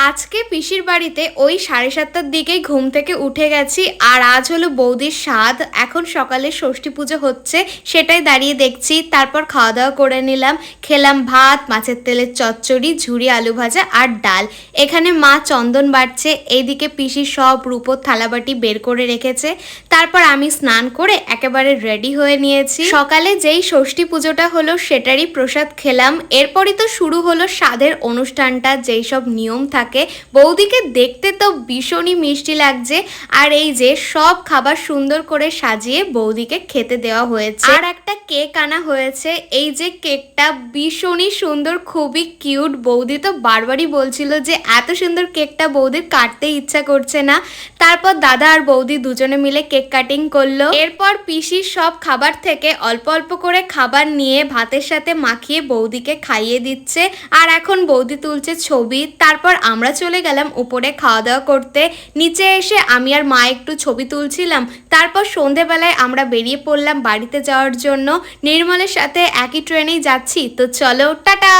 আজকে পিসির বাড়িতে ওই 7:30টার দিকেই ঘুম থেকে উঠে গেছি। আর আজ হলো বৌদির সাধ। এখন সকালে ষষ্ঠী পুজো হচ্ছে, সেটাই দাঁড়িয়ে দেখছি। তারপর খাওয়া দাওয়া করে নিলাম। খেলাম ভাত, মাছের তেলের চচ্চড়ি, ঝুরি আলু ভাজা আর ডাল। এখানে মা চন্দন বাটছে, এইদিকে পিসি সব রূপোর থালাবাটি বের করে রেখেছে। তারপর আমি স্নান করে একেবারে রেডি হয়ে নিয়েছি। সকালে যেই ষষ্ঠী পুজোটা হলো সেটারই প্রসাদ খেলাম। এরপরই তো শুরু হলো সাধের অনুষ্ঠানটা, যেই সব নিয়ম থাকে। বৌদিকে দেখতে তো ভীষণই মিষ্টি লাগছে। আর এই যে সব খাবার সুন্দর করে সাজিয়ে বৌদিকে খেতে দেওয়া হয়েছে। আর একটা কেক আনা হয়েছে, এই যে কেকটা ভীষণই সুন্দর, খুবই কিউট। বৌদি তো বারবারই বলছিল যে এত সুন্দর কেকটা বৌদির কাটতে ইচ্ছা করছে না। তারপর দাদা আর বৌদি দুজনে মিলে কেক কাটিং করলো। এরপর পিসির সব খাবার থেকে অল্প অল্প করে খাবার নিয়ে ভাতের সাথে মাখিয়ে বৌদিকে খাইয়ে দিচ্ছে। আর এখন বৌদি তুলছে ছবি। তারপর আমরা চলে গেলাম উপরে খাওয়া দাওয়া করতে। নিচে এসে আমি আর মা একটু ছবি তুলছিলাম। তারপর সন্ধেবেলায় আমরা বেরিয়ে পড়লাম বাড়িতে যাওয়ার জন্য। নির্মলের সাথে একই ট্রেনেই যাচ্ছি, তো চলো টাটা।